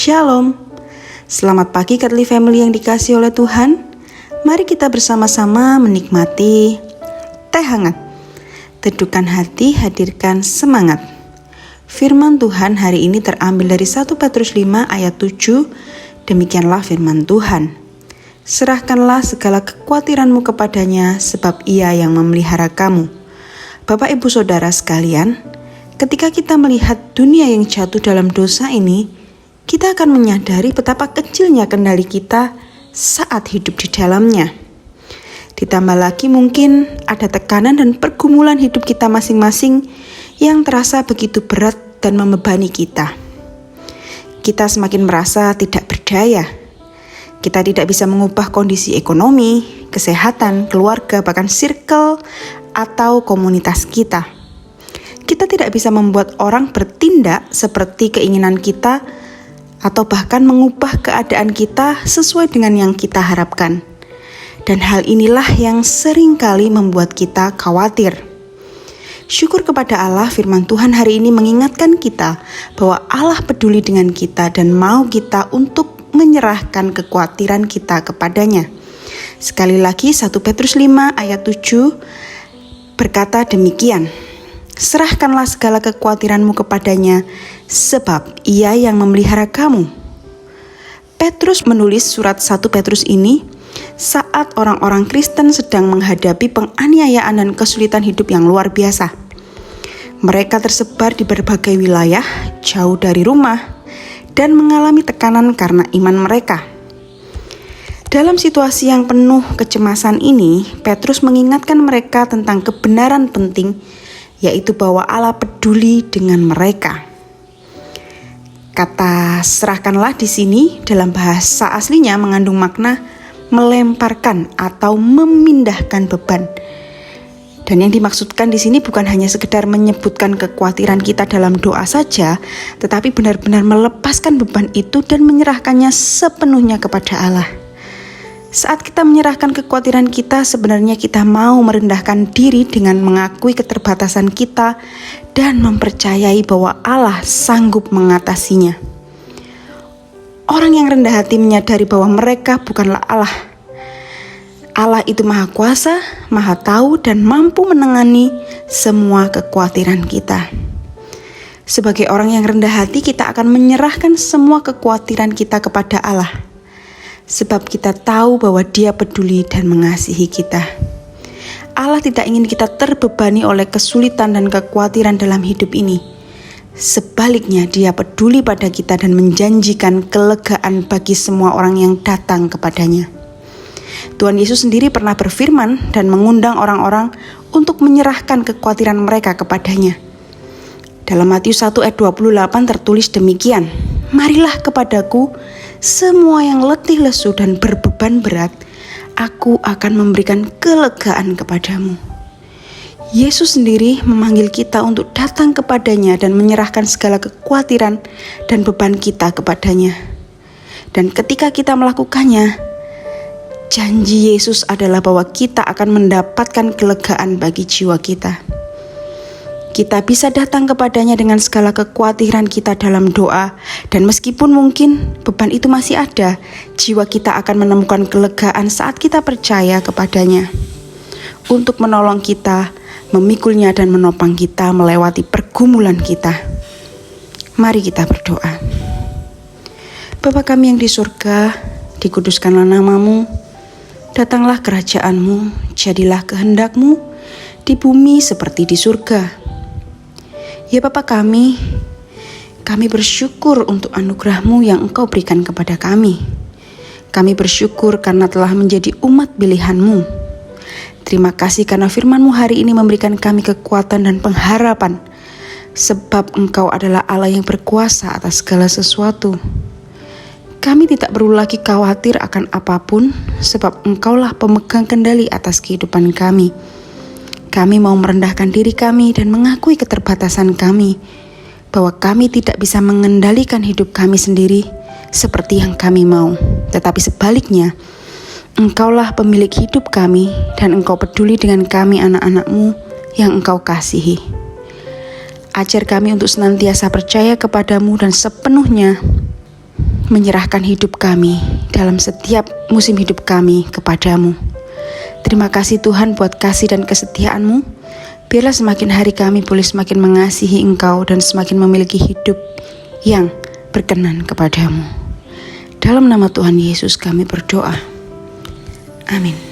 Shalom. Selamat pagi Katli Family yang dikasihi oleh Tuhan. Mari kita bersama-sama menikmati teh hangat. Teduhkan hati, hadirkan semangat. Firman Tuhan hari ini terambil dari 1 Petrus 5 ayat 7. Demikianlah firman Tuhan. Serahkanlah segala kekhawatiranmu kepadanya, sebab Ia yang memelihara kamu. Bapak Ibu Saudara sekalian, ketika kita melihat dunia yang jatuh dalam dosa ini, kita akan menyadari betapa kecilnya kendali kita saat hidup di dalamnya. Ditambah lagi mungkin ada tekanan dan pergumulan hidup kita masing-masing yang terasa begitu berat dan membebani kita. Kita semakin merasa tidak berdaya. Kita tidak bisa mengubah kondisi ekonomi, kesehatan, keluarga, bahkan circle atau komunitas kita. Kita tidak bisa membuat orang bertindak seperti keinginan kita atau bahkan mengubah keadaan kita sesuai dengan yang kita harapkan. Dan hal inilah yang seringkali membuat kita khawatir. Syukur kepada Allah, firman Tuhan hari ini mengingatkan kita bahwa Allah peduli dengan kita dan mau kita untuk menyerahkan kekhawatiran kita kepadanya. Sekali lagi 1 Petrus 5 ayat 7 berkata demikian. Serahkanlah segala kekhawatiranmu kepadanya, sebab Ia yang memelihara kamu. Petrus menulis surat 1 Petrus ini saat orang-orang Kristen sedang menghadapi penganiayaan dan kesulitan hidup yang luar biasa. Mereka tersebar di berbagai wilayah, jauh dari rumah, dan mengalami tekanan karena iman mereka. Dalam situasi yang penuh kecemasan ini, Petrus mengingatkan mereka tentang kebenaran penting, yaitu bahwa Allah peduli dengan mereka. Kata serahkanlah di sini dalam bahasa aslinya mengandung makna melemparkan atau memindahkan beban. Dan yang dimaksudkan di sini bukan hanya sekedar menyebutkan kekhawatiran kita dalam doa saja, tetapi benar-benar melepaskan beban itu dan menyerahkannya sepenuhnya kepada Allah. Saat kita menyerahkan kekhawatiran kita, sebenarnya kita mau merendahkan diri dengan mengakui keterbatasan kita dan mempercayai bahwa Allah sanggup mengatasinya. Orang yang rendah hati menyadari bahwa mereka bukanlah Allah. Allah itu Maha Kuasa, Maha Tahu, dan mampu menangani semua kekhawatiran kita. Sebagai orang yang rendah hati, kita akan menyerahkan semua kekhawatiran kita kepada Allah. Sebab kita tahu bahwa Dia peduli dan mengasihi kita. Allah tidak ingin kita terbebani oleh kesulitan dan kekhawatiran dalam hidup ini. Sebaliknya, Dia peduli pada kita dan menjanjikan kelegaan bagi semua orang yang datang kepadanya. Tuhan Yesus sendiri pernah berfirman dan mengundang orang-orang untuk menyerahkan kekhawatiran mereka kepadanya. Dalam Matius 1 ayat 28 tertulis demikian, "Marilah kepadaku semua yang letih lesu dan berbeban berat, aku akan memberikan kelegaan kepadamu." Yesus sendiri memanggil kita untuk datang kepadanya dan menyerahkan segala kekhawatiran dan beban kita kepadanya. Dan ketika kita melakukannya, janji Yesus adalah bahwa kita akan mendapatkan kelegaan bagi jiwa kita. Kita bisa datang kepadanya dengan segala kekhawatiran kita dalam doa, dan meskipun mungkin beban itu masih ada, jiwa kita akan menemukan kelegaan saat kita percaya kepadanya untuk menolong kita, memikulnya dan menopang kita melewati pergumulan kita. Mari kita berdoa. Bapa kami yang di surga, dikuduskanlah namamu, datanglah kerajaanmu, jadilah kehendakmu di bumi seperti di surga. Ya Bapa kami bersyukur untuk anugerah-Mu yang Engkau berikan kepada kami. Kami bersyukur karena telah menjadi umat pilihan-Mu. Terima kasih karena firman-Mu hari ini memberikan kami kekuatan dan pengharapan, sebab Engkau adalah Allah yang berkuasa atas segala sesuatu. Kami tidak perlu lagi khawatir akan apapun, sebab Engkaulah pemegang kendali atas kehidupan kami. Kami mau merendahkan diri kami dan mengakui keterbatasan kami, bahwa kami tidak bisa mengendalikan hidup kami sendiri seperti yang kami mau. Tetapi sebaliknya, Engkaulah pemilik hidup kami dan Engkau peduli dengan kami anak-anak-Mu yang Engkau kasihi. Ajar kami untuk senantiasa percaya kepadamu dan sepenuhnya menyerahkan hidup kami dalam setiap musim hidup kami kepadamu. Terima kasih Tuhan buat kasih dan kesetiaan-Mu. Biarlah semakin hari kami boleh semakin mengasihi Engkau dan semakin memiliki hidup yang berkenan kepadamu. Dalam nama Tuhan Yesus kami berdoa. Amin.